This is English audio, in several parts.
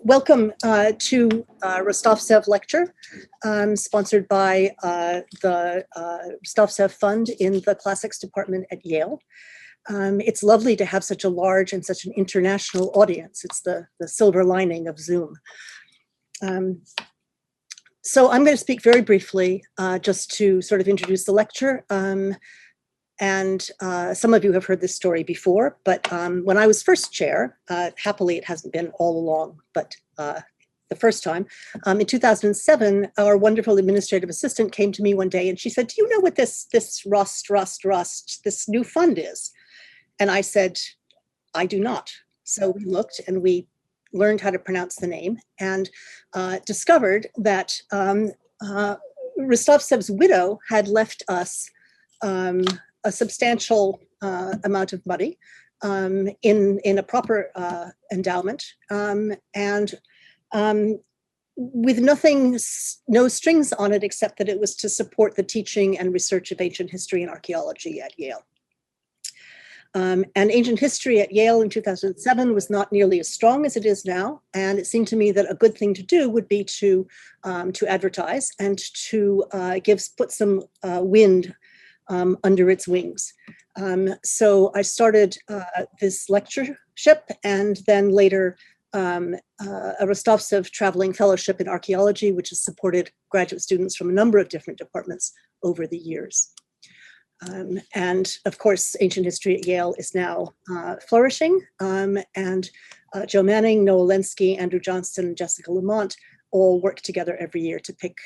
Welcome to Rostovtzeff lecture, sponsored by the Rostovtzeff Fund in the Classics Department at Yale. It's lovely to have such a large and such an international audience. It's the silver lining of Zoom. So I'm going to speak very briefly just to sort of introduce the lecture. And some of you have heard this story before, but when I was first chair, happily it hasn't been all along, but the first time, in 2007, our wonderful administrative assistant came to me one day and she said, "Do you know what this Rust, this new fund is?" And I said, "I do not." So we looked and we learned how to pronounce the name and discovered that Rostovtzeff's widow had left us a substantial amount of money in a proper endowment, and with no strings on it except that it was to support the teaching and research of ancient history and archaeology at Yale. And ancient history at Yale in 2007 was not nearly as strong as it is now, and it seemed to me that a good thing to do would be to advertise and to put some wind under its wings. So I started this lectureship and then later a Rostovtzeff traveling fellowship in archaeology, which has supported graduate students from a number of different departments over the years. And of course, ancient history at Yale is now flourishing, and Joe Manning, Noah Lenski, Andrew Johnston, and Jessica Lamont all work together every year to pick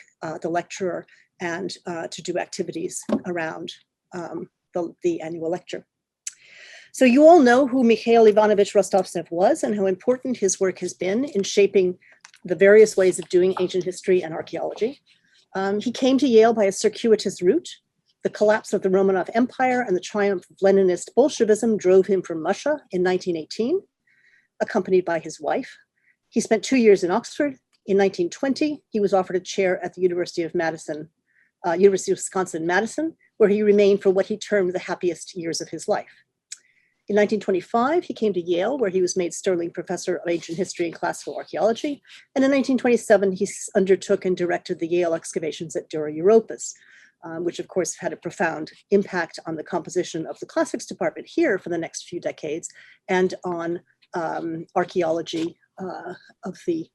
the lecturer and to do activities around the annual lecture. So you all know who Mikhail Ivanovich Rostovtzeff was and how important his work has been in shaping the various ways of doing ancient history and archaeology. He came to Yale by a circuitous route. The collapse of the Romanov Empire and the triumph of Leninist Bolshevism drove him from Russia in 1918, accompanied by his wife. He spent 2 years in Oxford. In 1920, he was offered a chair at the University of Wisconsin-Madison, where he remained for what he termed the happiest years of his life. In 1925, he came to Yale, where he was made Sterling Professor of Ancient History and Classical Archaeology. And in 1927, he undertook and directed the Yale excavations at Dura Europos, which of course had a profound impact on the composition of the Classics Department here for the next few decades and on archaeology of the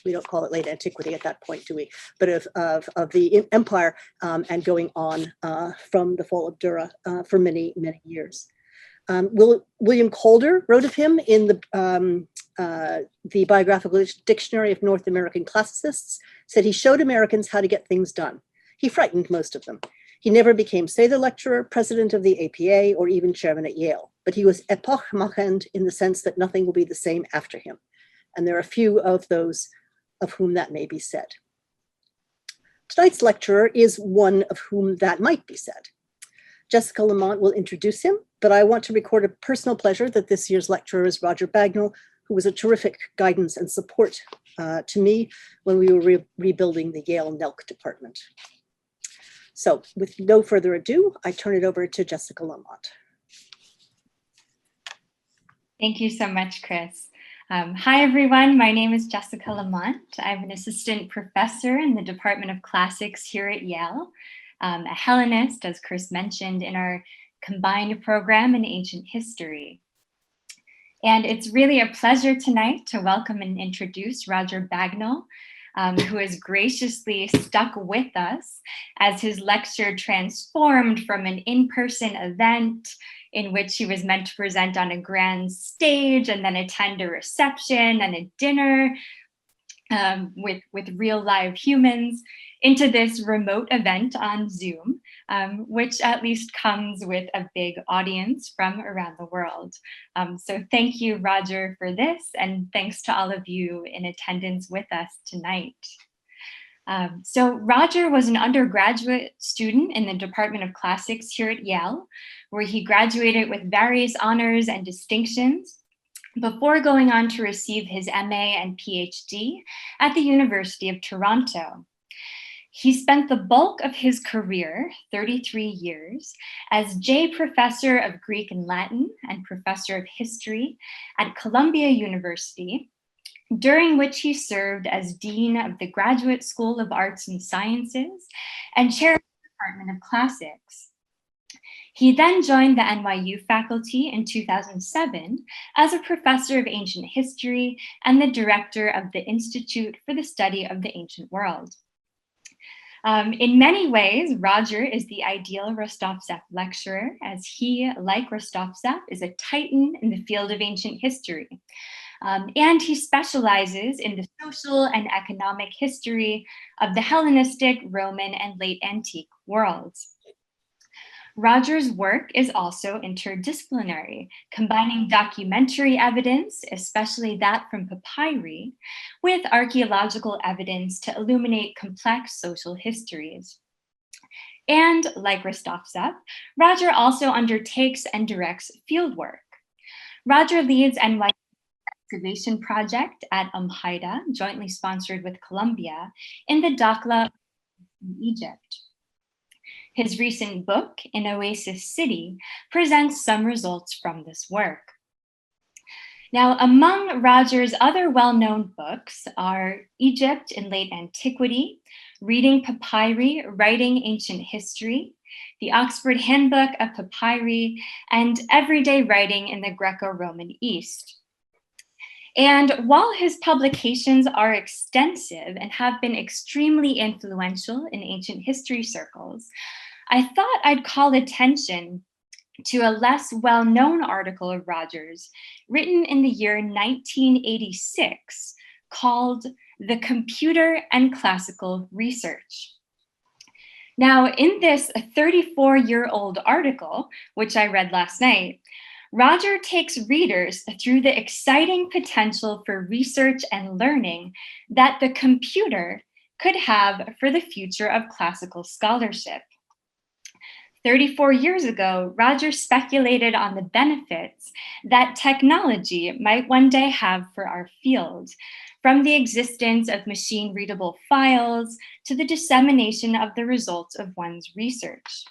we don't call it late antiquity at that point, do we? But of the empire and going on from the fall of Dura for many, many years. William Calder wrote of him in the Biographical Dictionary of North American Classicists, said he showed Americans how to get things done. He frightened most of them. He never became, say, the lecturer, president of the APA, or even chairman at Yale, but he was epoch-machend in the sense that nothing will be the same after him. And there are a few of those of whom that may be said. Tonight's lecturer is one of whom that might be said. Jessica Lamont will introduce him, but I want to record a personal pleasure that this year's lecturer is Roger Bagnall, who was a terrific guidance and support to me when we were rebuilding the Yale NELC department. So with no further ado, I turn it over to Jessica Lamont. Thank you so much, Chris. Hi, everyone. My name is Jessica Lamont. I'm an assistant professor in the Department of Classics here at Yale, a Hellenist, as Chris mentioned, in our combined program in ancient history. And it's really a pleasure tonight to welcome and introduce Roger Bagnall, who has graciously stuck with us as his lecture transformed from an in-person event in which he was meant to present on a grand stage and then attend a reception and a dinner with real live humans into this remote event on Zoom, which at least comes with a big audience from around the world. So thank you, Roger, for this, and thanks to all of you in attendance with us tonight. So Roger was an undergraduate student in the Department of Classics here at Yale, where he graduated with various honors and distinctions before going on to receive his MA and PhD at the University of Toronto. He spent the bulk of his career, 33 years, as J. Professor of Greek and Latin and professor of history at Columbia University, during which he served as Dean of the Graduate School of Arts and Sciences and chair of the Department of Classics. He then joined the NYU faculty in 2007 as a professor of ancient history and the director of the Institute for the Study of the Ancient World. In many ways, Roger is the ideal Rostovtzeff lecturer, as he, like Rostovtzeff, is a titan in the field of ancient history. And he specializes in the social and economic history of the Hellenistic, Roman, and late antique worlds. Roger's work is also interdisciplinary, combining documentary evidence, especially that from papyri, with archaeological evidence to illuminate complex social histories. And like Rostovtzeff, Roger also undertakes and directs fieldwork. Roger leads NYU excavation project at Amheida, jointly sponsored with Columbia, in the Dakhla in Egypt. His recent book, In Oasis City, presents some results from this work. Now, among Roger's other well-known books are Egypt in Late Antiquity, Reading Papyri, Writing Ancient History, the Oxford Handbook of Papyri, and Everyday Writing in the Greco-Roman East. And while his publications are extensive and have been extremely influential in ancient history circles, I thought I'd call attention to a less well-known article of Roger's written in the year 1986 called The Computer and Classical Research. Now, in this 34-year-old article, which I read last night, Roger takes readers through the exciting potential for research and learning that the computer could have for the future of classical scholarship. 34 years ago, Roger speculated on the benefits that technology might one day have for our field, from the existence of machine-readable files to the dissemination of the results of one's research.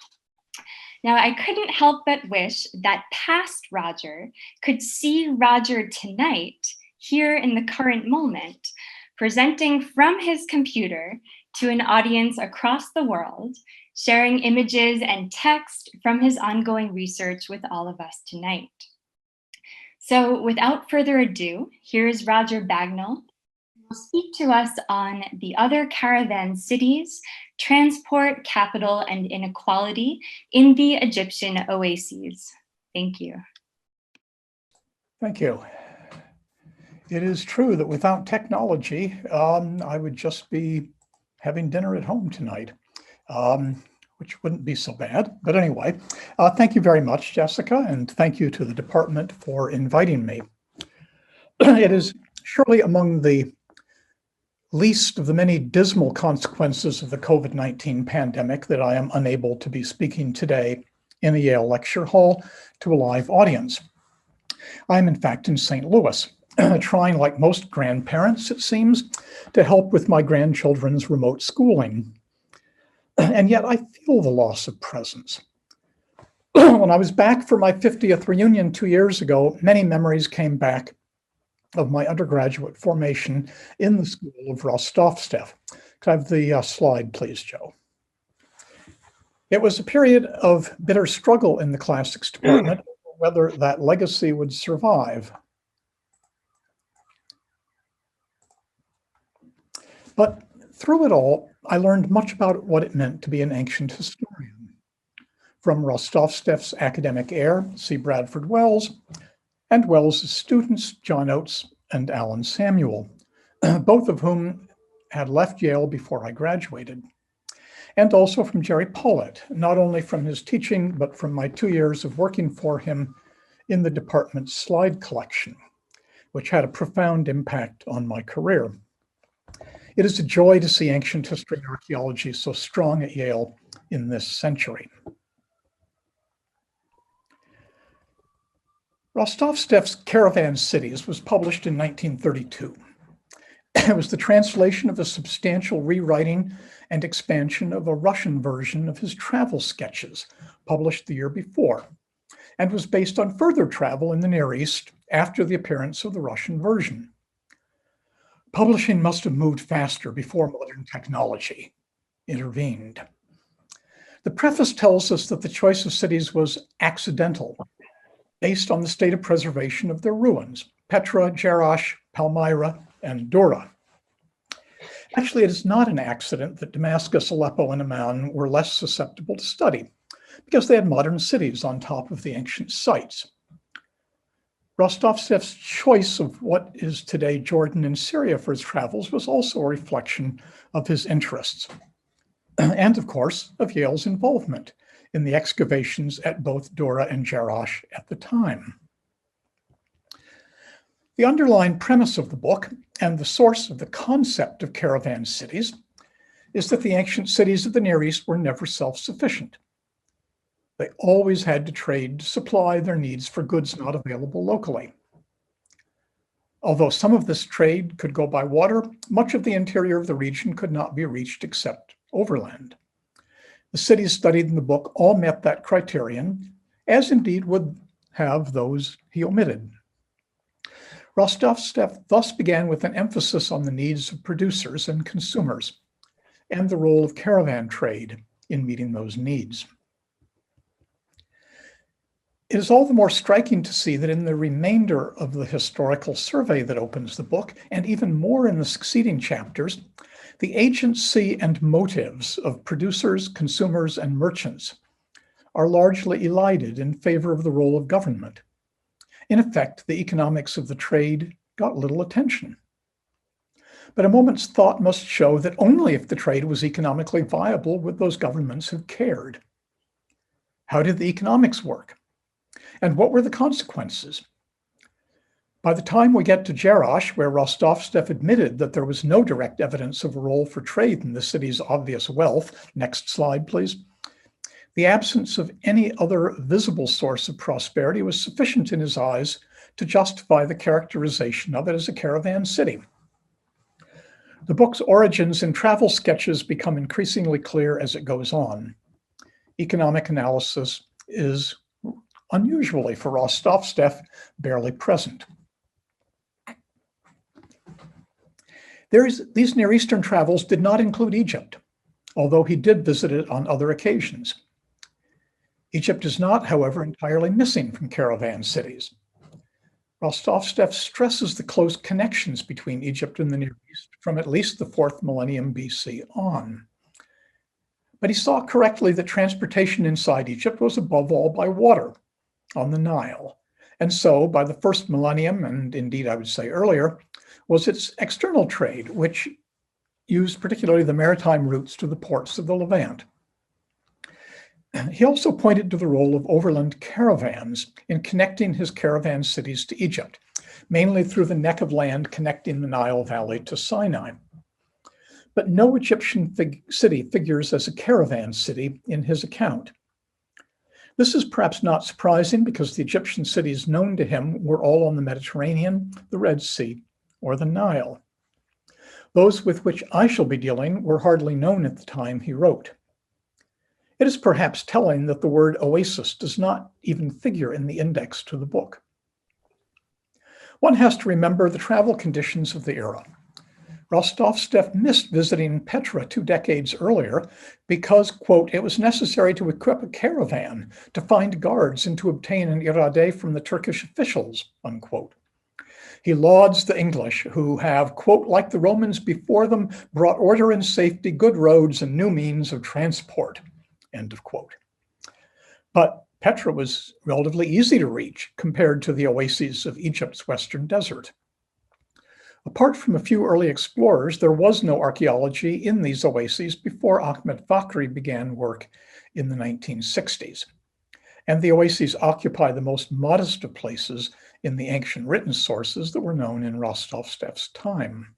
Now, I couldn't help but wish that past Roger could see Roger tonight, here in the current moment, presenting from his computer to an audience across the world, sharing images and text from his ongoing research with all of us tonight. So without further ado, here's Roger Bagnall, who will speak to us on the other caravan cities, transport, capital, and inequality in the Egyptian oases. Thank you. Thank you. It is true that without technology, I would just be having dinner at home tonight. Which wouldn't be so bad. But anyway, thank you very much, Jessica, and thank you to the department for inviting me. It is surely among the least of the many dismal consequences of the COVID-19 pandemic that I am unable to be speaking today in the Yale Lecture Hall to a live audience. I am in fact in St. Louis, trying, like most grandparents, it seems, to help with my grandchildren's remote schooling. And yet I feel the loss of presence. When I was back for my 50th reunion 2 years ago, many memories came back of my undergraduate formation in the school of Rostovtzeff. Could I have the slide, please, Joe? It was a period of bitter struggle in the classics department over whether that legacy would survive. But through it all, I learned much about what it meant to be an ancient historian. From Rostovtzeff's academic heir, C. Bradford Wells, and Wells' students, John Oates and Alan Samuel, both of whom had left Yale before I graduated. And also from Jerry Pollitt, not only from his teaching, but from my 2 years of working for him in the department's slide collection, which had a profound impact on my career. It is a joy to see ancient history and archaeology so strong at Yale in this century. Rostovtzeff's Caravan Cities was published in 1932. It was the translation of a substantial rewriting and expansion of a Russian version of his travel sketches, published the year before. and was based on further travel in the Near East after the appearance of the Russian version. Publishing must have moved faster before modern technology intervened. The preface tells us that the choice of cities was accidental, based on the state of preservation of their ruins, Petra, Jerash, Palmyra, and Dura. Actually, it is not an accident that Damascus, Aleppo, and Amman were less susceptible to study, because they had modern cities on top of the ancient sites. Rostovtzeff's choice of what is today Jordan and Syria for his travels was also a reflection of his interests, and of course, of Yale's involvement in the excavations at both Dura and Jerash at the time. The underlying premise of the book and the source of the concept of caravan cities is that the ancient cities of the Near East were never self-sufficient. They always had to trade to supply their needs for goods not available locally. Although some of this trade could go by water, much of the interior of the region could not be reached except overland. The cities studied in the book all met that criterion, as indeed would have those he omitted. Rostovtzeff thus began with an emphasis on the needs of producers and consumers, and the role of caravan trade in meeting those needs. It is all the more striking to see that in the remainder of the historical survey that opens the book, and even more in the succeeding chapters, the agency and motives of producers, consumers, and merchants are largely elided in favor of the role of government. In effect, the economics of the trade got little attention. But a moment's thought must show that only if the trade was economically viable would those governments have cared. How did the economics work? And what were the consequences? By the time we get to Jerash, where Rostovtzeff admitted that there was no direct evidence of a role for trade in the city's obvious wealth, next slide, please, the absence of any other visible source of prosperity was sufficient in his eyes to justify the characterization of it as a caravan city. The book's origins and travel sketches become increasingly clear as it goes on. Economic analysis is, unusually for Rostovtzeff, barely present. These Near Eastern travels did not include Egypt, although he did visit it on other occasions. Egypt is not, however, entirely missing from caravan cities. Rostovtzeff stresses the close connections between Egypt and the Near East from at least the 4th millennium BC on. But he saw correctly that transportation inside Egypt was above all by water on the Nile. And so by the 1st millennium, and indeed I would say earlier, was its external trade, which used particularly the maritime routes to the ports of the Levant. He also pointed to the role of overland caravans in connecting his caravan cities to Egypt, mainly through the neck of land connecting the Nile Valley to Sinai. But no Egyptian city figures as a caravan city in his account. This is perhaps not surprising because the Egyptian cities known to him were all on the Mediterranean, the Red Sea, or the Nile. Those with which I shall be dealing were hardly known at the time he wrote. It is perhaps telling that the word oasis does not even figure in the index to the book. One has to remember the travel conditions of the era. Rostovtzeff missed visiting Petra 2 decades earlier because, quote, it was necessary to equip a caravan, to find guards, and to obtain an irade from the Turkish officials, unquote. He lauds the English who have, quote, like the Romans before them, brought order and safety, good roads, and new means of transport, end of quote. But Petra was relatively easy to reach compared to the oases of Egypt's western desert. Apart from a few early explorers, there was no archaeology in these oases before Ahmed Fakhri began work in the 1960s. And the oases occupy the most modest of places in the ancient written sources that were known in Rostovtzeff's time.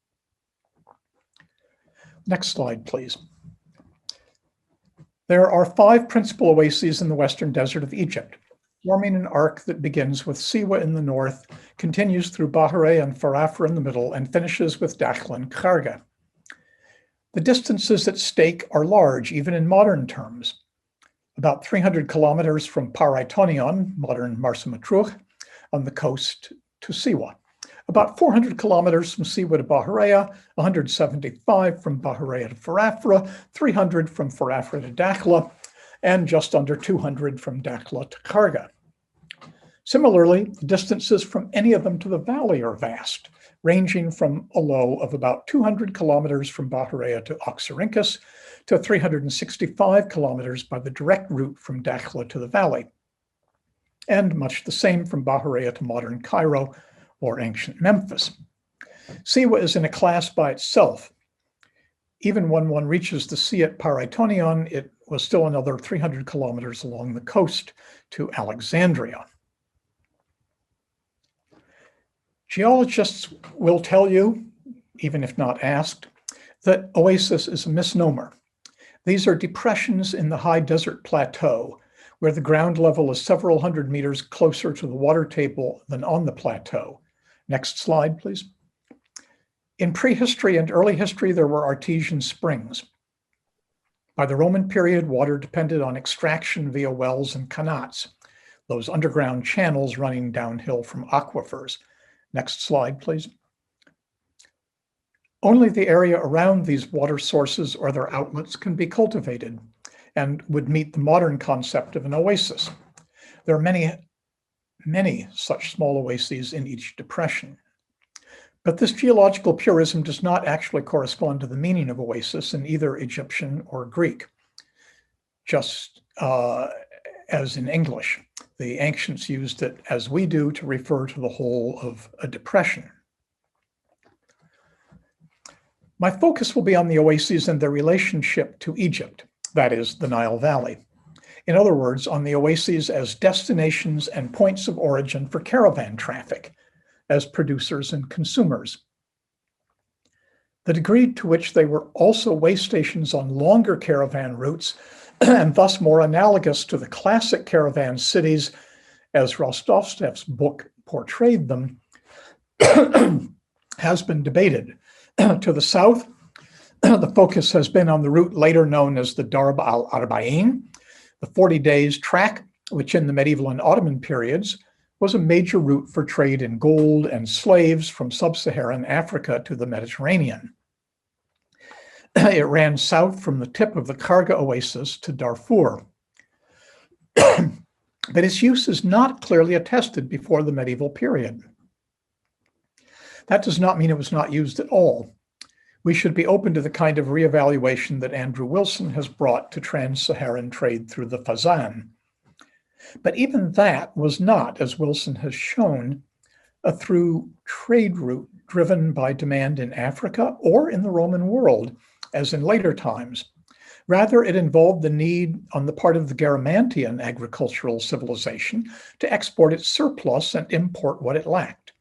Next slide, please. There are 5 principal oases in the western desert of Egypt, forming an arc that begins with Siwa in the north, continues through Bahariya and Farafra in the middle, and finishes with Dakhla and The distances at stake are large, even in modern terms. about 300 kilometers from Paraitonion, modern Marsamatruh, on the coast to Siwa. About 400 kilometers from Siwa to Bahariya, 175 from Bahariya to Farafra, 300 from Farafra to Dakhla, and just under 200 from Dakhla to Karga. Similarly, the distances from any of them to the valley are vast, ranging from a low of about 200 kilometers from Bahariya to Oxyrhynchus to 365 kilometers by the direct route from Dakhla to the valley, and much the same from Bahariya to modern Cairo or ancient Memphis. Siwa is in a class by itself. Even when one reaches the sea at Paraitonion, it was still another 300 kilometers along the coast to Alexandria. Geologists will tell you, even if not asked, that oasis is a misnomer. These are depressions in the high desert plateau, where the ground level is several hundred meters closer to the water table than on the plateau. Next slide, please. In prehistory and early history, there were artesian springs. By the Roman period, water depended on extraction via wells and qanats, those underground channels running downhill from aquifers. Next slide, please. Only the area around these water sources or their outlets can be cultivated and would meet the modern concept of an oasis. There are many such small oases in each depression. But this geological purism does not actually correspond to the meaning of oasis in either Egyptian or Greek, just as in English. The ancients used it as we do to refer to the whole of a depression. My focus will be on the oases and their relationship to Egypt, that is, the Nile Valley. In other words, on the oases as destinations and points of origin for caravan traffic, as producers and consumers. The degree to which they were also way stations on longer caravan routes and thus more analogous to the classic caravan cities as Rostovtzeff's book portrayed them has been debated. To the south, the focus has been on the route later known as the Darb al-Arba'in, the 40 days track, which in the medieval and Ottoman periods was a major route for trade in gold and slaves from sub-Saharan Africa to the Mediterranean. It ran south from the tip of the Karga Oasis to Darfur. But its use is not clearly attested before the medieval period. That does not mean it was not used at all. We should be open to the kind of reevaluation that Andrew Wilson has brought to trans-Saharan trade through the Fazan. But even that was not, as Wilson has shown, a through trade route driven by demand in Africa or in the Roman world, as in later times. Rather, it involved the need on the part of the Garamantian agricultural civilization to export its surplus and import what it lacked.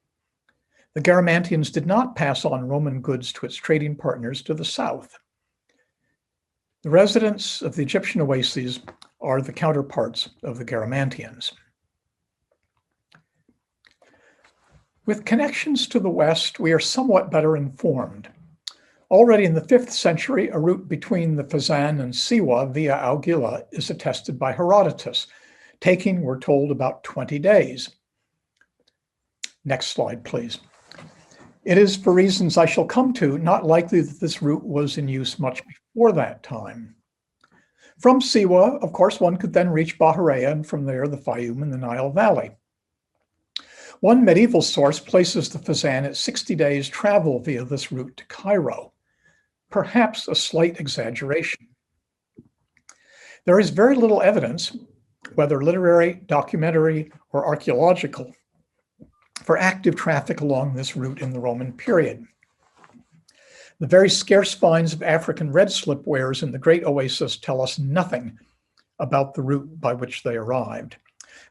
The Garamantians did not pass on Roman goods to its trading partners to the south. The residents of the Egyptian oases are the counterparts of the Garamantians. With connections to the west, we are somewhat better informed. Already in the 5th century, a route between the Fazan and Siwa via Augila is attested by Herodotus, taking, we're told, about 20 days. Next slide, please. It is, for reasons I shall come to, not likely that this route was in use much before that time. From Siwa, of course, one could then reach Bahariya, and from there the Fayum and the Nile Valley. One medieval source places the Fazan at 60 days travel via this route to Cairo, perhaps a slight exaggeration. There is very little evidence, whether literary, documentary, or archaeological, for active traffic along this route in the Roman period. The very scarce finds of African red slipwares in the Great Oasis tell us nothing about the route by which they arrived,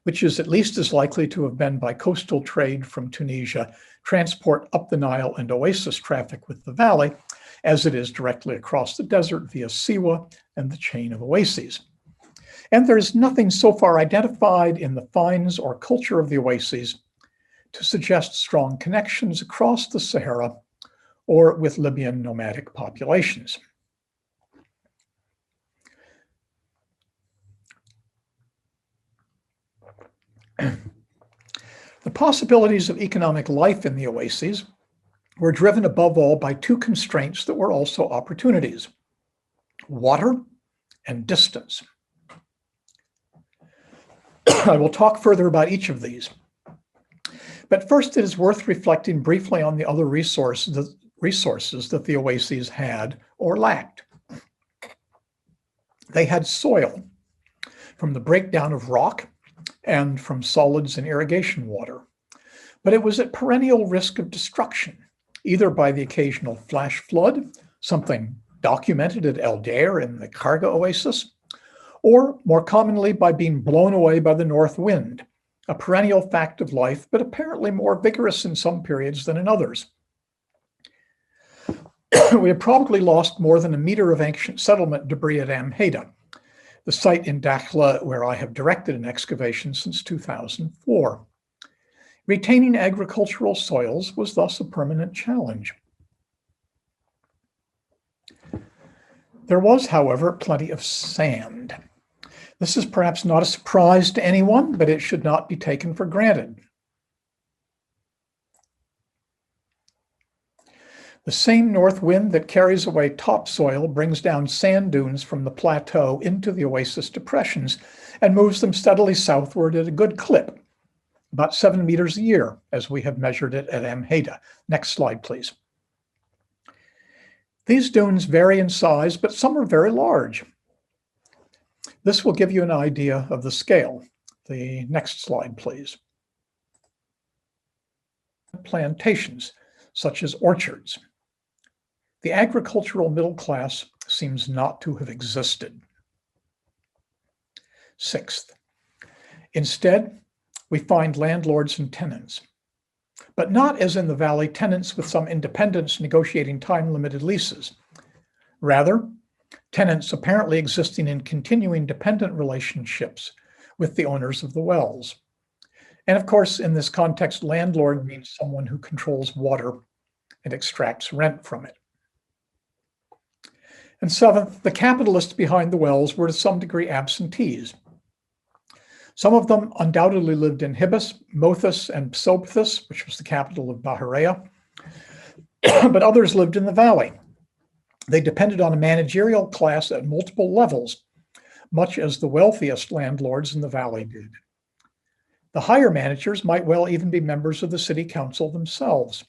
which is at least as likely to have been by coastal trade from Tunisia, transport up the Nile and oasis traffic with the valley, as it is directly across the desert via Siwa and the chain of oases. And there is nothing so far identified in the finds or culture of the oases to suggest strong connections across the Sahara or with Libyan nomadic populations. The possibilities of economic life in the oases were driven above all by two constraints that were also opportunities: water and distance. I will talk further about each of these. But first, it is worth reflecting briefly on the other resources that the oases had or lacked. They had soil from the breakdown of rock and from solids and irrigation water, but it was at perennial risk of destruction, either by the occasional flash flood, something documented at El Deir in the Karga Oasis, or more commonly by being blown away by the north wind, a perennial fact of life, but apparently more vigorous in some periods than in others. We have probably lost more than a meter of ancient settlement debris at Amheida, the site in Dakhla where I have directed an excavation since 2004. Retaining agricultural soils was thus a permanent challenge. There was, however, plenty of sand. This is perhaps not a surprise to anyone, but it should not be taken for granted. The same north wind that carries away topsoil brings down sand dunes from the plateau into the oasis depressions and moves them steadily southward at a good clip, about 7 meters a year, as we have measured it at Amheida. Next slide, please. These dunes vary in size, but some are very large. This will give you an idea of the scale. The next slide, please. Plantations, such as orchards. The agricultural middle class seems not to have existed. Sixth, instead, we find landlords and tenants, but not as in the valley, tenants with some independence negotiating time-limited leases. Rather, tenants apparently existing in continuing dependent relationships with the owners of the wells. And of course, in this context, landlord means someone who controls water and extracts rent from it. And seventh, the capitalists behind the wells were to some degree absentees. Some of them undoubtedly lived in Hibis, Mothus, and Psopthis, which was the capital of Bahariya, but others lived in the valley. They depended on a managerial class at multiple levels, much as the wealthiest landlords in the valley did. The higher managers might well even be members of the city council themselves,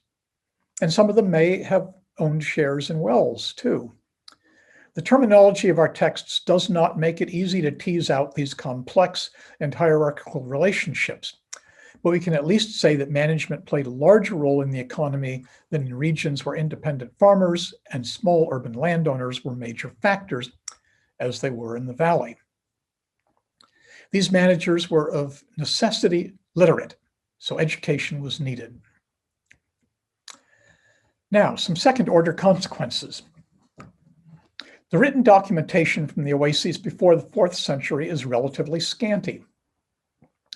and some of them may have owned shares in wells too. The terminology of our texts does not make it easy to tease out these complex and hierarchical relationships, but we can at least say that management played a larger role in the economy than in regions where independent farmers and small urban landowners were major factors, as they were in the valley. These managers were of necessity literate, so education was needed. Now, some second-order consequences. The written documentation from the oases before the 4th century is relatively scanty,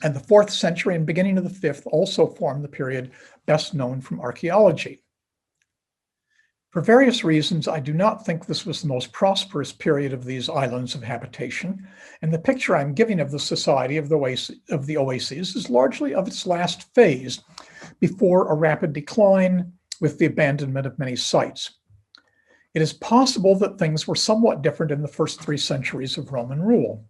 and the 4th century and beginning of the 5th also form the period best known from archaeology. For various reasons, I do not think this was the most prosperous period of these islands of habitation, and the picture I'm giving of the society of the oases is largely of its last phase, before a rapid decline with the abandonment of many sites. It is possible that things were somewhat different in the first 3 centuries of Roman rule.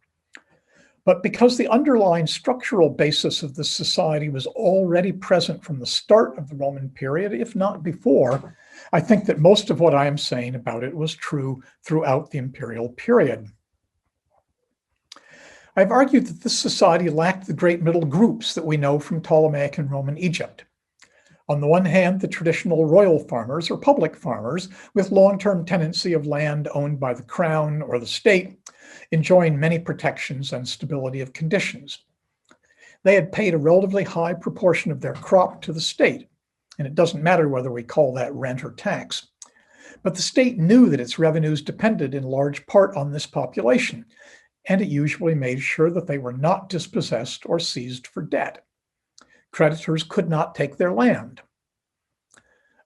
But because the underlying structural basis of the society was already present from the start of the Roman period, if not before, I think that most of what I am saying about it was true throughout the imperial period. I've argued that this society lacked the great middle groups that we know from Ptolemaic and Roman Egypt. On the one hand, the traditional royal farmers or public farmers with long-term tenancy of land owned by the crown or the state, enjoying many protections and stability of conditions. They had paid a relatively high proportion of their crop to the state, and it doesn't matter whether we call that rent or tax. But the state knew that its revenues depended in large part on this population, and it usually made sure that they were not dispossessed or seized for debt. Creditors could not take their land.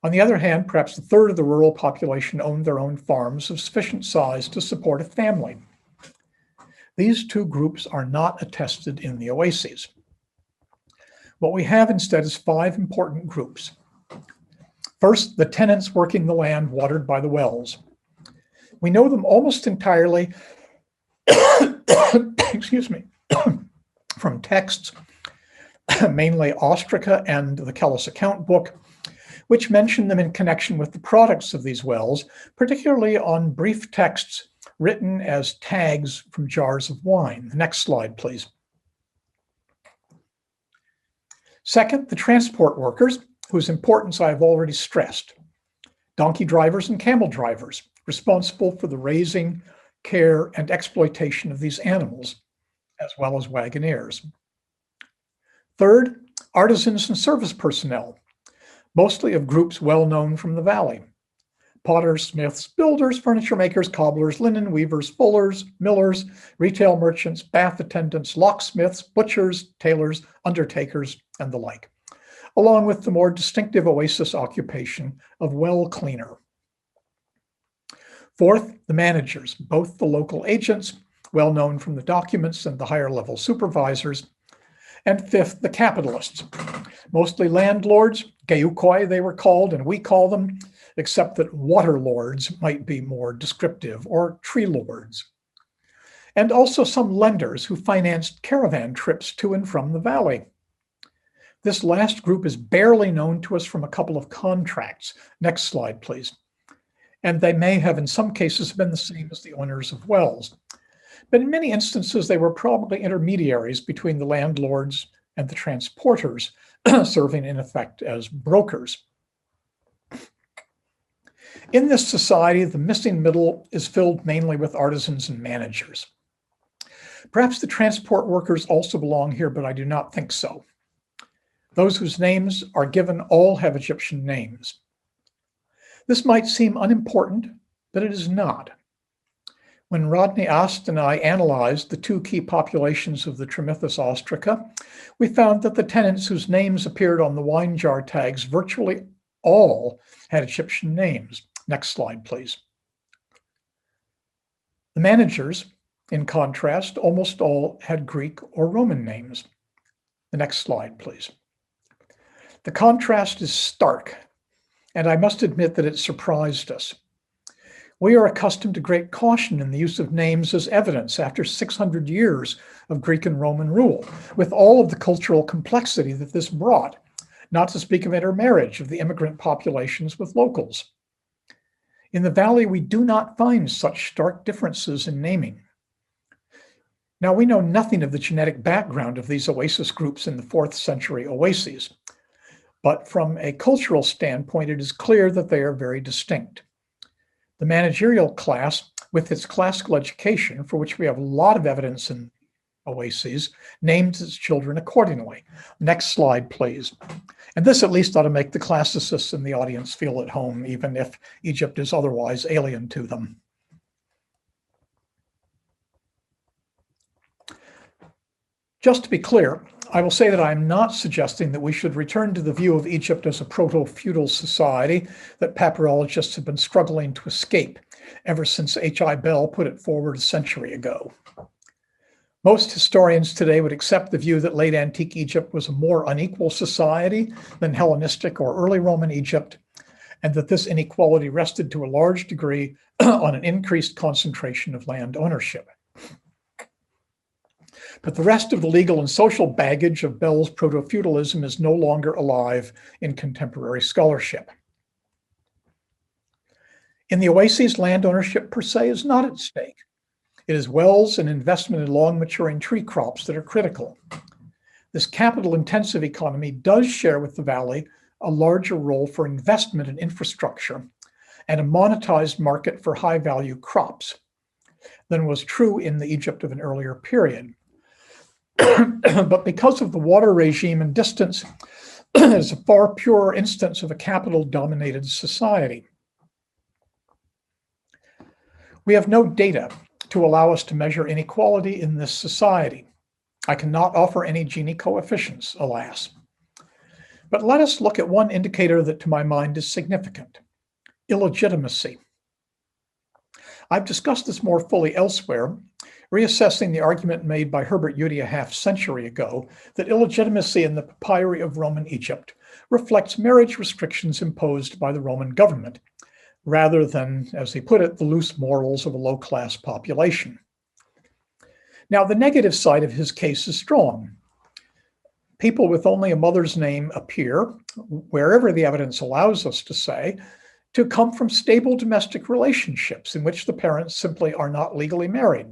On the other hand, perhaps a third of the rural population owned their own farms of sufficient size to support a family. These two groups are not attested in the oases. What we have instead is 5 important groups. First, the tenants working the land watered by the wells. We know them almost entirely, excuse me, from texts, mainly Ostraca and the Kelis account book, which mention them in connection with the products of these wells, particularly on brief texts written as tags from jars of wine. The next slide, please. Second, the transport workers, whose importance I have already stressed. Donkey drivers and camel drivers, responsible for the raising, care, and exploitation of these animals, as well as wagoners. Third, artisans and service personnel, mostly of groups well known from the valley. Potters, smiths, builders, furniture makers, cobblers, linen weavers, fullers, millers, retail merchants, bath attendants, locksmiths, butchers, tailors, undertakers, and the like, along with the more distinctive oasis occupation of well cleaner. Fourth, the managers, both the local agents, well known from the documents, and the higher level supervisors. And fifth, the capitalists, mostly landlords, geukoi they were called, and we call them, except that water lords might be more descriptive, or tree lords. And also some lenders who financed caravan trips to and from the valley. This last group is barely known to us from a couple of contracts. Next slide, please. And they may have in some cases been the same as the owners of wells. But in many instances, they were probably intermediaries between the landlords and the transporters, serving in effect as brokers. In this society, the missing middle is filled mainly with artisans and managers. Perhaps the transport workers also belong here, but I do not think so. Those whose names are given all have Egyptian names. This might seem unimportant, but it is not. When Rodney Ast and I analyzed the 2 key populations of the Trimithus ostraca, we found that the tenants whose names appeared on the wine jar tags virtually all had Egyptian names. Next slide, please. The managers, in contrast, almost all had Greek or Roman names. The next slide, please. The contrast is stark, and I must admit that it surprised us. We are accustomed to great caution in the use of names as evidence after 600 years of Greek and Roman rule, with all of the cultural complexity that this brought, not to speak of intermarriage of the immigrant populations with locals. In the valley, we do not find such stark differences in naming. Now, we know nothing of the genetic background of these oasis groups in the 4th century Oases, but from a cultural standpoint, it is clear that they are very distinct. The managerial class, with its classical education, for which we have a lot of evidence in Oases, named its children accordingly. Next slide, please. And this at least ought to make the classicists in the audience feel at home, even if Egypt is otherwise alien to them. Just to be clear, I will say that I am not suggesting that we should return to the view of Egypt as a proto-feudal society that papyrologists have been struggling to escape ever since H.I. Bell put it forward a century ago. Most historians today would accept the view that late antique Egypt was a more unequal society than Hellenistic or early Roman Egypt, and that this inequality rested to a large degree on an increased concentration of land ownership. But the rest of the legal and social baggage of Bell's proto-feudalism is no longer alive in contemporary scholarship. In the Oases, land ownership per se is not at stake. It is wells and investment in long-maturing tree crops that are critical. This capital-intensive economy does share with the valley a larger role for investment in infrastructure and a monetized market for high-value crops than was true in the Egypt of an earlier period. But because of the water regime and distance, it is a far purer instance of a capital-dominated society. We have no data to allow us to measure inequality in this society. I cannot offer any Gini coefficients, alas. But let us look at one indicator that to my mind is significant: illegitimacy. I've discussed this more fully elsewhere, reassessing the argument made by Herbert Udy a half-century ago that illegitimacy in the papyri of Roman Egypt reflects marriage restrictions imposed by the Roman government, rather than, as he put it, the loose morals of a low-class population. Now, the negative side of his case is strong. People with only a mother's name appear, wherever the evidence allows us to say, to come from stable domestic relationships in which the parents simply are not legally married.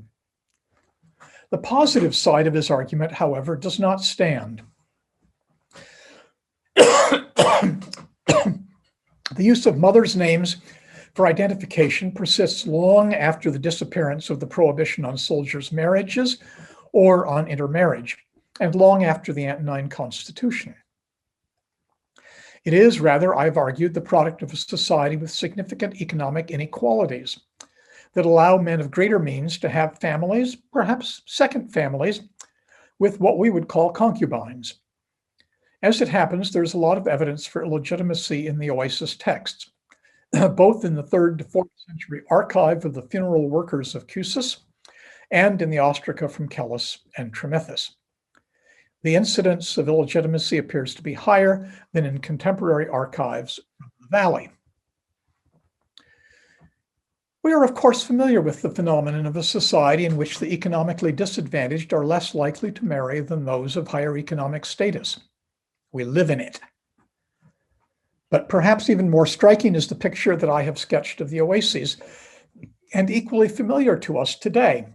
The positive side of his argument, however, does not stand. The use of mothers' names for identification persists long after the disappearance of the prohibition on soldiers' marriages or on intermarriage, and long after the Antonine Constitution. It is, rather, I've argued, the product of a society with significant economic inequalities that allow men of greater means to have families, perhaps second families, with what we would call concubines. As it happens, there's a lot of evidence for illegitimacy in the Oasis texts, both in the 3rd to 4th century archive of the funeral workers of Cusas and in the ostraca from Kelis and Trimithis. The incidence of illegitimacy appears to be higher than in contemporary archives from the Valley. We are, of course, familiar with the phenomenon of a society in which the economically disadvantaged are less likely to marry than those of higher economic status. We live in it. But perhaps even more striking is the picture that I have sketched of the Oases, and equally familiar to us today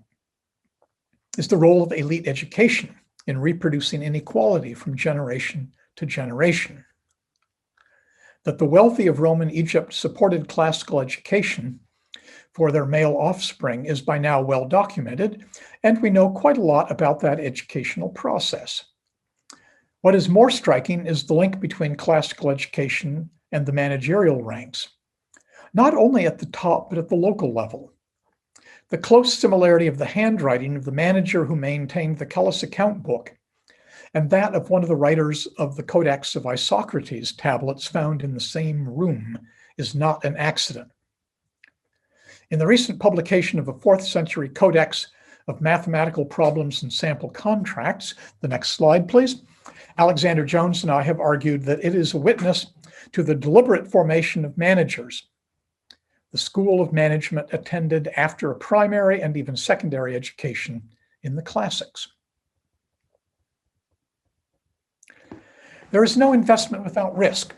is the role of elite education in reproducing inequality from generation to generation. That the wealthy of Roman Egypt supported classical education for their male offspring is by now well documented, and we know quite a lot about that educational process. What is more striking is the link between classical education and the managerial ranks, not only at the top, but at the local level. The close similarity of the handwriting of the manager who maintained the Kelis account book and that of one of the writers of the Codex of Isocrates tablets found in the same room is not an accident. In the recent publication of a 4th century Codex of Mathematical Problems and Sample Contracts, the next slide, please, Alexander Jones and I have argued that it is a witness to the deliberate formation of managers. The School of Management attended after a primary and even secondary education in the classics. There is no investment without risk,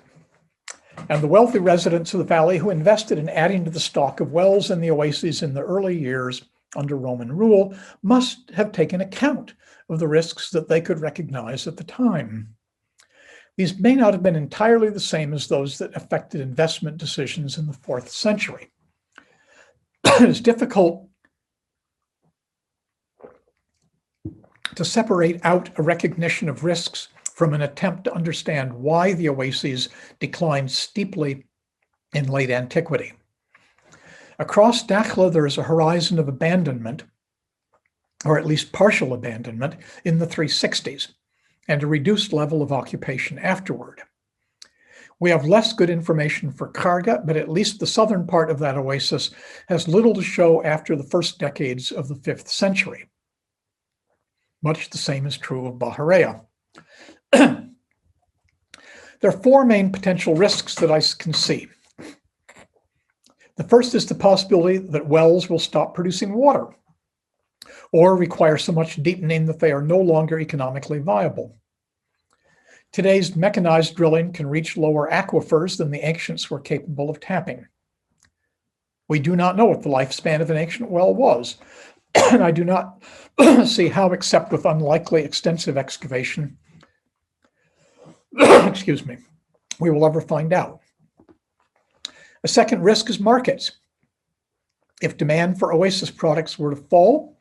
and the wealthy residents of the valley who invested in adding to the stock of wells in the Oases in the early years under Roman rule must have taken account of the risks that they could recognize at the time. These may not have been entirely the same as those that affected investment decisions in the 4th century. It is difficult to separate out a recognition of risks from an attempt to understand why the Oases declined steeply in late antiquity. Across Dakhla, there is a horizon of abandonment, or at least partial abandonment, in the 360s, and a reduced level of occupation afterward. We have less good information for Karga, but at least the southern part of that oasis has little to show after the first decades of the 5th century. Much the same is true of Bahariya. There are 4 main potential risks that I can see. The first is the possibility that wells will stop producing water or require so much deepening that they are no longer economically viable. Today's mechanized drilling can reach lower aquifers than the ancients were capable of tapping. We do not know what the lifespan of an ancient well was, and I do not see how, except with unlikely extensive excavation, excuse me, we will ever find out. A second risk is markets. If demand for Oasis products were to fall,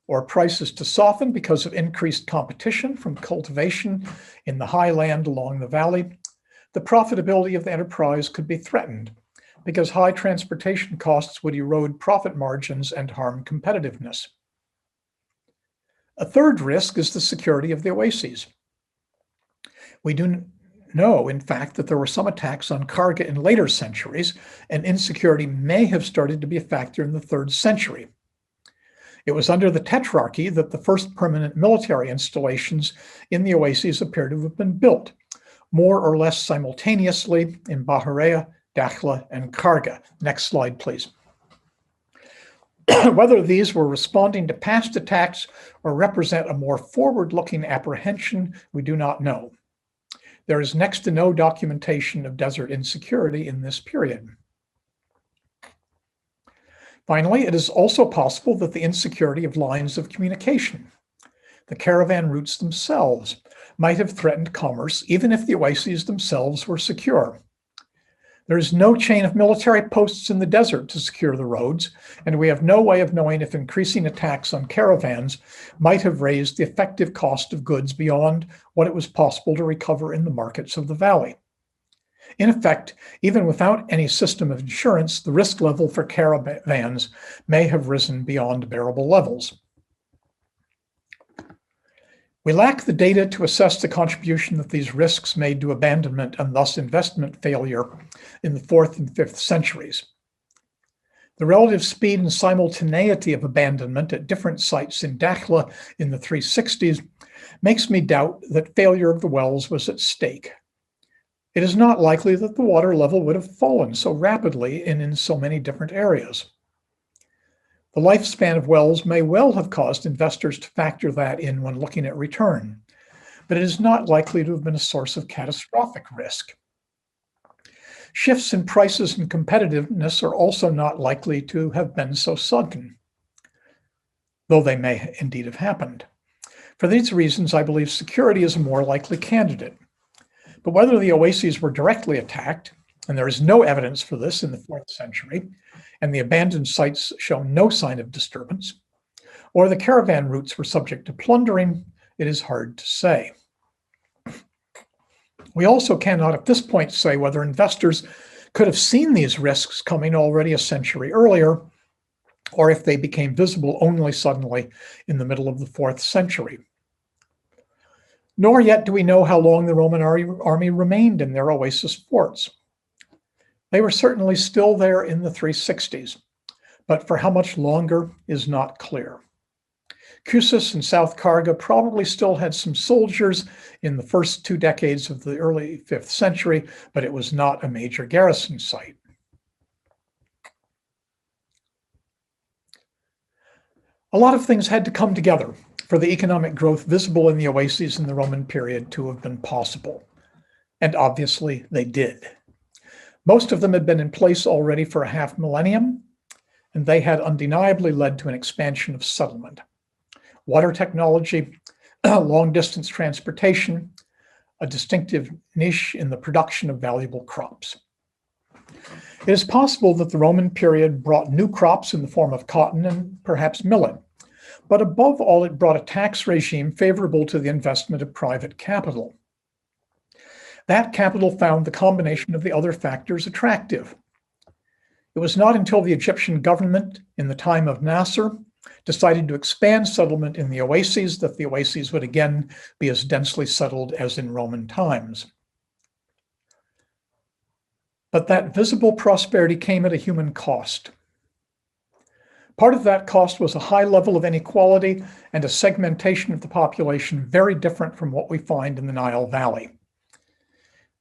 or prices to soften because of increased competition from cultivation in the high land along the valley, the profitability of the enterprise could be threatened because high transportation costs would erode profit margins and harm competitiveness. A third risk is the security of the Oases. We do know, in fact, that there were some attacks on Karga in later centuries, and insecurity may have started to be a factor in the 3rd century. It was under the Tetrarchy that the first permanent military installations in the oases appear to have been built, more or less simultaneously in Bahariya, Dakhla, and Karga. Next slide, please. Whether these were responding to past attacks or represent a more forward-looking apprehension, we do not know. There is next to no documentation of desert insecurity in this period. Finally, it is also possible that the insecurity of lines of communication, the caravan routes themselves, might have threatened commerce even if the oases themselves were secure. There is no chain of military posts in the desert to secure the roads, and we have no way of knowing if increasing attacks on caravans might have raised the effective cost of goods beyond what it was possible to recover in the markets of the valley. In effect, even without any system of insurance, the risk level for caravans may have risen beyond bearable levels. We lack the data to assess the contribution that these risks made to abandonment and thus investment failure in the 4th and 5th centuries. The relative speed and simultaneity of abandonment at different sites in Dakhla in the 360s makes me doubt that failure of the wells was at stake. It is not likely that the water level would have fallen so rapidly and in so many different areas. The lifespan of wells may well have caused investors to factor that in when looking at return, but it is not likely to have been a source of catastrophic risk. Shifts in prices and competitiveness are also not likely to have been so sudden, though they may indeed have happened. For these reasons, I believe security is a more likely candidate. But whether the oases were directly attacked, and there is no evidence for this in the 4th century, and the abandoned sites show no sign of disturbance, or the caravan routes were subject to plundering, it is hard to say. We also cannot at this point say whether investors could have seen these risks coming already a century earlier, or if they became visible only suddenly in the middle of the 4th century. Nor yet do we know how long the Roman army remained in their oasis forts. They were certainly still there in the 360s, but for how much longer is not clear. Kelis and South Karga probably still had some soldiers in the first 2 decades of the early 5th century, but it was not a major garrison site. A lot of things had to come together for the economic growth visible in the oases in the Roman period to have been possible. And obviously they did. Most of them had been in place already for a half millennium, and they had undeniably led to an expansion of settlement. Water technology, long-distance transportation, a distinctive niche in the production of valuable crops. It is possible that the Roman period brought new crops in the form of cotton and perhaps millet, but above all, it brought a tax regime favorable to the investment of private capital. That capital found the combination of the other factors attractive. It was not until the Egyptian government, in the time of Nasser, decided to expand settlement in the oases that the oases would again be as densely settled as in Roman times. But that visible prosperity came at a human cost. Part of that cost was a high level of inequality and a segmentation of the population very different from what we find in the Nile Valley.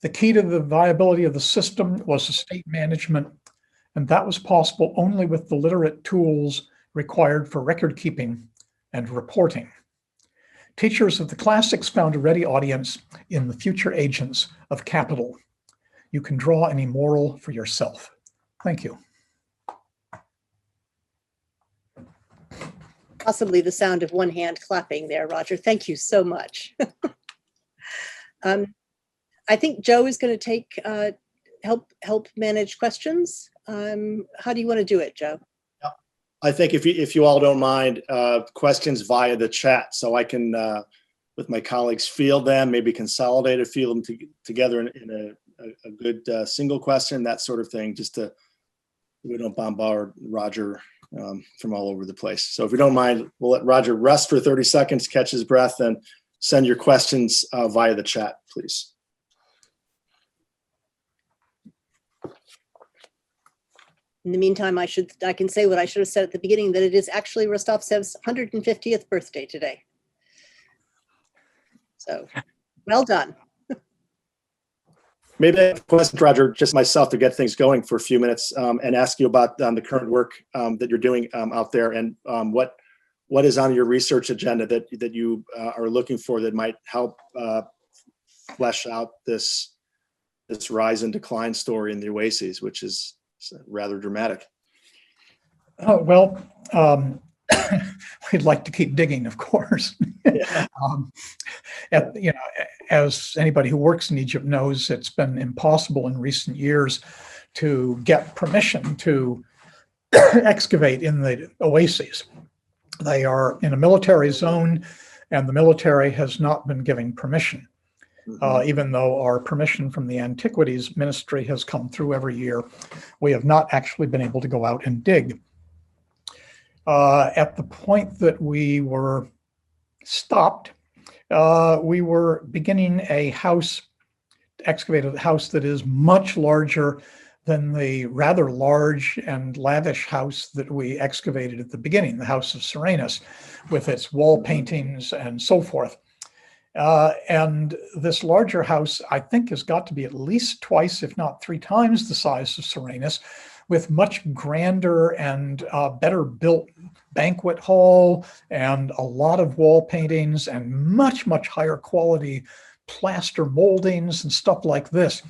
The key to the viability of the system was estate management, and that was possible only with the literate tools required for record keeping and reporting. Teachers of the classics found a ready audience in the future agents of capital. You can draw any moral for yourself. Thank you. Possibly the sound of one hand clapping there, Roger. Thank you so much. I think Joe is going to take help manage questions. How do you want to do it, Joe? I think if you all don't mind, questions via the chat, so I can, with my colleagues, field them, maybe consolidate or field them together in a good single question, that sort of thing, just to we don't bombard Roger from all over the place. So if you don't mind, we'll let Roger rest for 30 seconds, catch his breath, and send your questions via the chat, please. In the meantime, I can say what I should have said at the beginning, that it is actually Rostovtzeff's 150th birthday today. So, well done. Maybe I have a question, Roger, just myself to get things going for a few minutes and ask you about the current work that you're doing out there, and what is on your research agenda that you are looking for that might help flesh out this rise and decline story in the Oases, which is rather dramatic. Oh, well, we'd like to keep digging, of course. Yeah. You know, as anybody who works in Egypt knows, it's been impossible in recent years to get permission to excavate in the Oases. They are in a military zone, and the military has not been giving permission. Even though our permission from the Antiquities Ministry has come through every year, we have not actually been able to go out and dig. At the point that we were stopped, we were beginning a house, excavated house that is much larger than the rather large and lavish house that we excavated at the beginning, the House of Serenus, with its wall paintings and so forth. And this larger house, I think, has got to be at least twice, if not 3 times the size of Serenus, with much grander and better built banquet hall and a lot of wall paintings and much, much higher quality plaster moldings and stuff like this.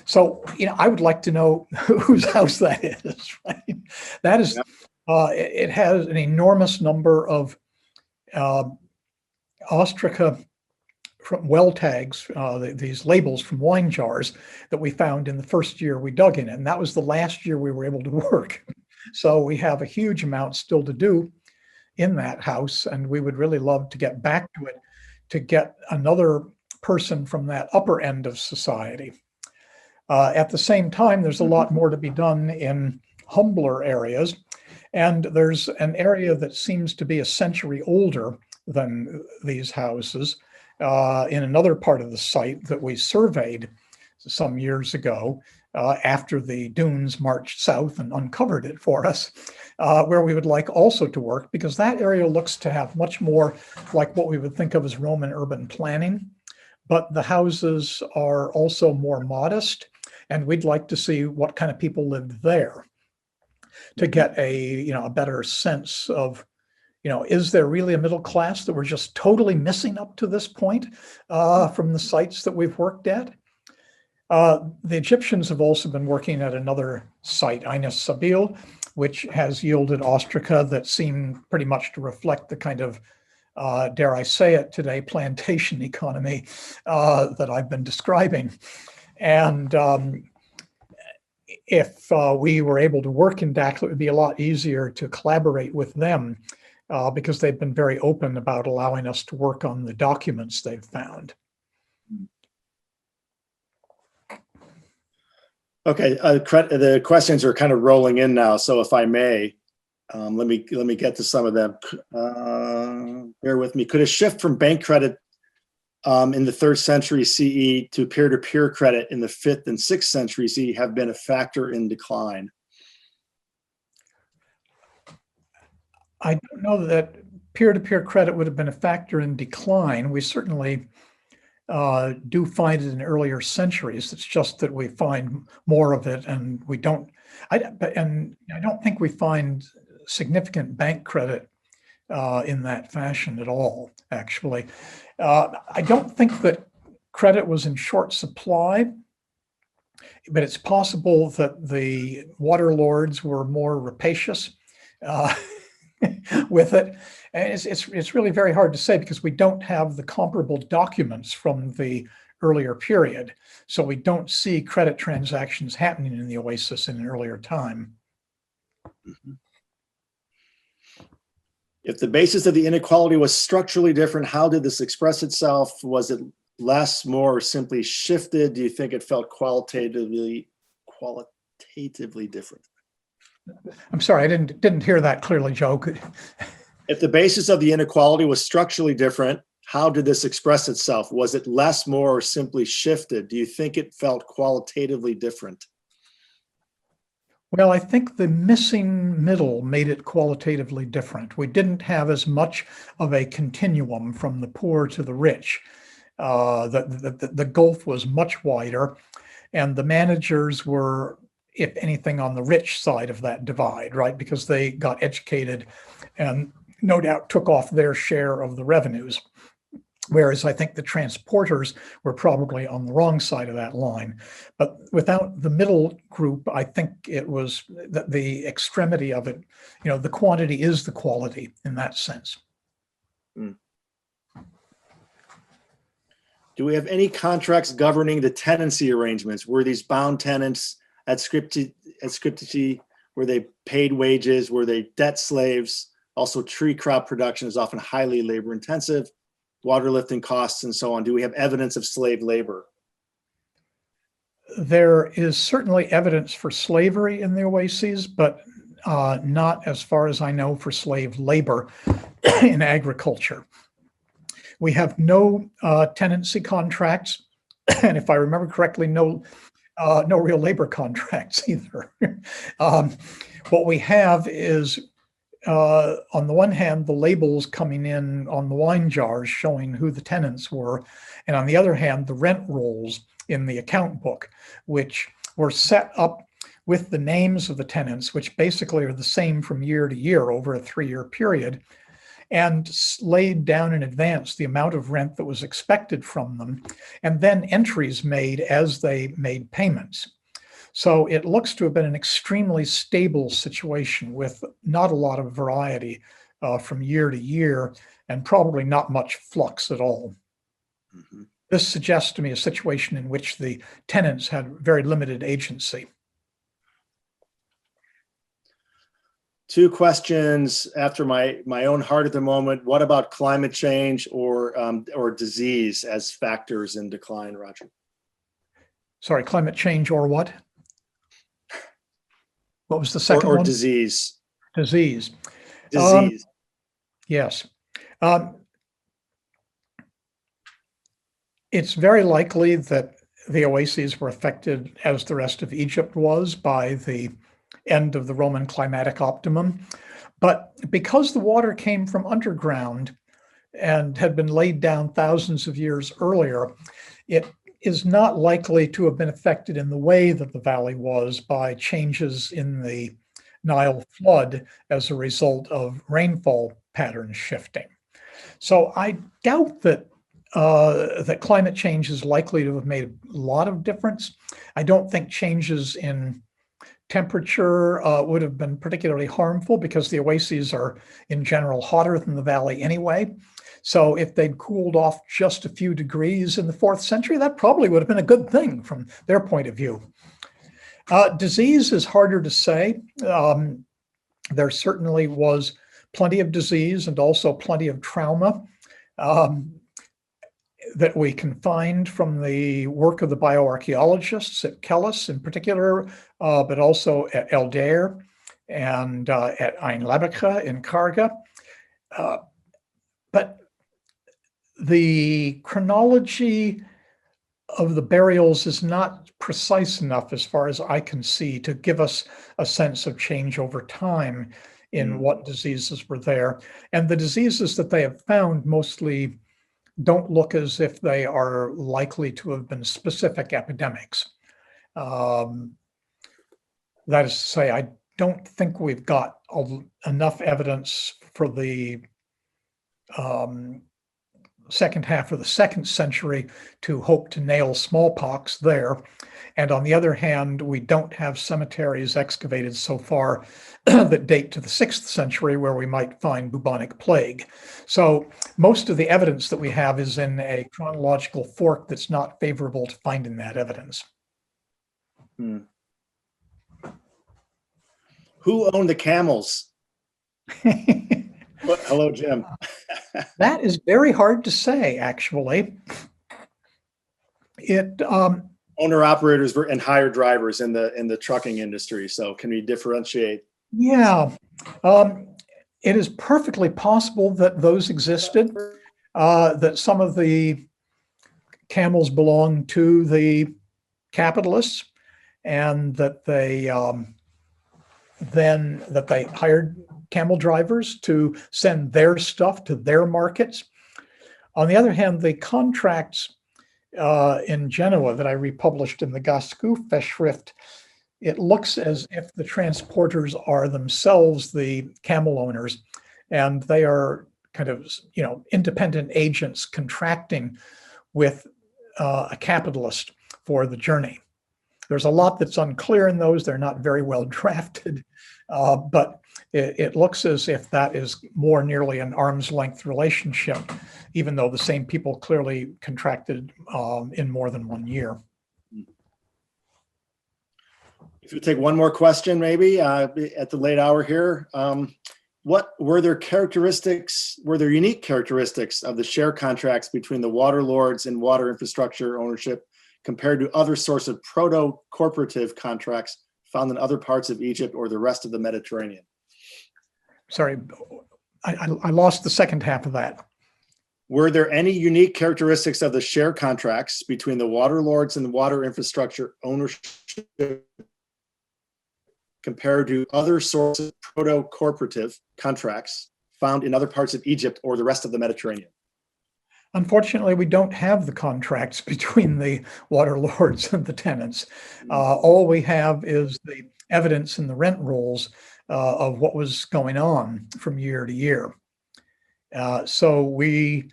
So, you know, I would like to know whose house that is, right? That is, it has an enormous number of ostraca from well tags, these labels from wine jars that we found in the first year we dug in it. And that was the last year we were able to work. So we have a huge amount still to do in that house. And we would really love to get back to it, to get another person from that upper end of society. At the same time, there's a lot more to be done in humbler areas. And there's an area that seems to be a century older than these houses in another part of the site that we surveyed some years ago after the dunes marched south and uncovered it for us, where we would like also to work, because that area looks to have much more like what we would think of as Roman urban planning, but the houses are also more modest, and we'd like to see what kind of people lived there to get a better sense of, is there really a middle class that we're just totally missing up to this point from the sites that we've worked at? The Egyptians have also been working at another site, Aines Sabil, which has yielded ostraca that seem pretty much to reflect the kind of, dare I say it today, plantation economy that I've been describing. And if we were able to work in Dakhla, it would be a lot easier to collaborate with them because they've been very open about allowing us to work on the documents they've found. Okay, the questions are kind of rolling in now, so if I may, let me get to some of them. Bear with me. Could a shift from bank credit in the 3rd century CE to peer-to-peer credit in the 5th and 6th century CE have been a factor in decline? I don't know that peer-to-peer credit would have been a factor in decline. We certainly do find it in earlier centuries. It's just that we find more of it, and we don't. I don't think we find significant bank credit in that fashion at all. Actually, I don't think that credit was in short supply, but it's possible that the water lords were more rapacious with it. And it's really very hard to say because we don't have the comparable documents from the earlier period. So we don't see credit transactions happening in the Oasis in an earlier time. If the basis of the inequality was structurally different, how did this express itself? Was it less, more, or simply shifted? Do you think it felt qualitatively different? I'm sorry, I didn't hear that clearly, Joe. If the basis of the inequality was structurally different, how did this express itself? Was it less, more, or simply shifted? Do you think it felt qualitatively different? Well, I think the missing middle made it qualitatively different. We didn't have as much of a continuum from the poor to the rich. The gulf was much wider, and the managers were, if anything, on the rich side of that divide, right? Because they got educated and no doubt took off their share of the revenues. Whereas I think the transporters were probably on the wrong side of that line. But without the middle group, I think it was the extremity of it, the quantity is the quality in that sense. Mm. Do we have any contracts governing the tenancy arrangements? Were these bound tenants at scriptity? Were they paid wages? Were they debt slaves? Also, tree crop production is often highly labor intensive. Water lifting costs and so on. Do we have evidence of slave labor? There is certainly evidence for slavery in the Oases, but not, as far as I know, for slave labor in agriculture. We have no tenancy contracts, and if I remember correctly, no real labor contracts either. What we have is, on the one hand, the labels coming in on the wine jars showing who the tenants were, and on the other hand, the rent rolls in the account book, which were set up with the names of the tenants, which basically are the same from year to year over a 3-year period, and laid down in advance the amount of rent that was expected from them, and then entries made as they made payments. So it looks to have been an extremely stable situation with not a lot of variety from year to year, and probably not much flux at all. Mm-hmm. This suggests to me a situation in which the tenants had very limited agency. 2 questions after my own heart at the moment. What about climate change or disease as factors in decline, Roger? Sorry, climate change or what? What was the second one? Or disease. Disease. Yes. It's very likely that the Oases were affected, as the rest of Egypt was, by the end of the Roman climatic optimum. But because the water came from underground and had been laid down thousands of years earlier, it is not likely to have been affected in the way that the valley was by changes in the Nile flood as a result of rainfall patterns shifting. So I doubt that that climate change is likely to have made a lot of difference. I don't think changes in temperature would have been particularly harmful because the Oases are in general hotter than the valley anyway. So if they'd cooled off just a few degrees in the 4th century, that probably would have been a good thing from their point of view. Disease is harder to say. There certainly was plenty of disease and also plenty of trauma that we can find from the work of the bioarchaeologists at Kelis in particular, but also at El Deir and at Ain Labaka in Karga. But the chronology of the burials is not precise enough, as far as I can see, to give us a sense of change over time in what diseases were there. And the diseases that they have found mostly don't look as if they are likely to have been specific epidemics. That is to say, I don't think we've got enough evidence for the second half of the 2nd century to hope to nail smallpox there. And on the other hand, we don't have cemeteries excavated so far that date to the 6th century where we might find bubonic plague. So most of the evidence that we have is in a chronological fork that's not favorable to finding that evidence. Who owned the camels? Hello, Jim. That is very hard to say, actually. Owner operators and hired drivers in the trucking industry. So can we differentiate? Yeah, it is perfectly possible that those existed, that some of the camels belonged to the capitalists and that they then that they hired camel drivers to send their stuff to their markets. On the other hand, the contracts in Genoa that I republished in the Gasku-Festschrift, it looks as if the transporters are themselves the camel owners, and they are kind of, independent agents contracting with a capitalist for the journey. There's a lot that's unclear in those. They're not very well drafted, but it looks as if that is more nearly an arm's length relationship, even though the same people clearly contracted in more than 1 year. If you take one more question, maybe at the late hour here, what were there unique characteristics of the share contracts between the water lords and water infrastructure ownership compared to other sorts of proto-corporative contracts found in other parts of Egypt or the rest of the Mediterranean? Sorry, I lost the second half of that. Were there any unique characteristics of the share contracts between the water lords and the water infrastructure ownership compared to other sorts of proto-corporative contracts found in other parts of Egypt or the rest of the Mediterranean? Unfortunately, we don't have the contracts between the water lords and the tenants. All we have is the evidence in the rent rolls of what was going on from year to year. So we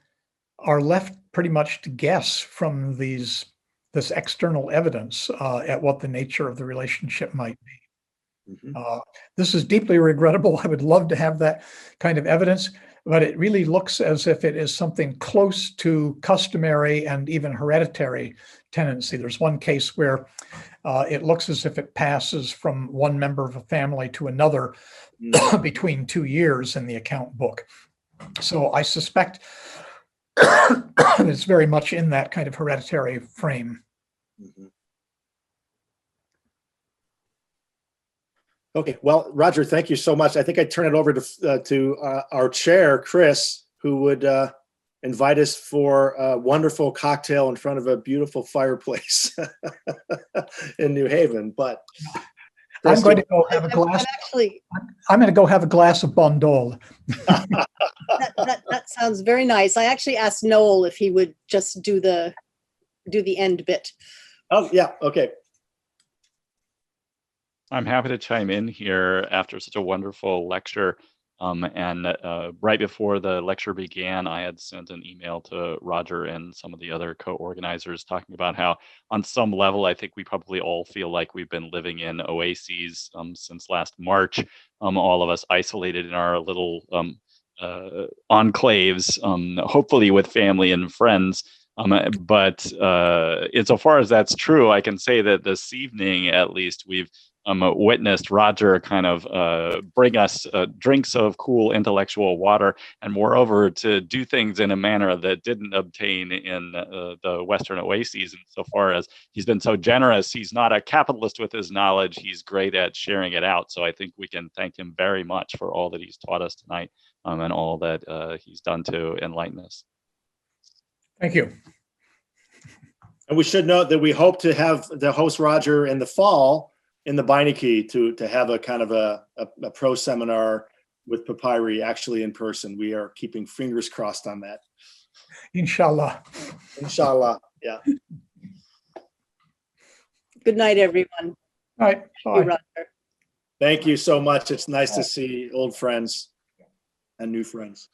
are left pretty much to guess from this external evidence at what the nature of the relationship might be. This is deeply regrettable. I would love to have that kind of evidence, but it really looks as if it is something close to customary and even hereditary tenancy. There's one case where it looks as if it passes from one member of a family to another between 2 years in the account book. So I suspect it's very much in that kind of hereditary frame. Okay, well, Roger, thank you so much. I think I turn it over to our chair, Chris, who would invite us for a wonderful cocktail in front of a beautiful fireplace in New Haven. But Chris, I'm going to go have a glass. I'm going to go have a glass of Bagnall. that sounds very nice. I actually asked Noel if he would just do the end bit. Oh yeah, okay. I'm happy to chime in here after such a wonderful lecture. And right before the lecture began, I had sent an email to Roger and some of the other co-organizers talking about how, on some level, I think we probably all feel like we've been living in oases since last March, all of us isolated in our little enclaves, hopefully with family and friends. But insofar as that's true, I can say that this evening, at least, we've witnessed Roger kind of bring us drinks of cool intellectual water, and moreover to do things in a manner that didn't obtain in the Western oases. And so far as he's been so generous, he's not a capitalist with his knowledge, he's great at sharing it out. So I think we can thank him very much for all that he's taught us tonight and all that he's done to enlighten us. Thank you. And we should note that we hope to have the host Roger in the fall in the Beinecke to have a kind of a pro seminar with Papyri actually in person. We are keeping fingers crossed on that. Inshallah. Inshallah, yeah. Good night, everyone. All right. Thank you, Roger. Thank you so much. It's nice to see old friends and new friends.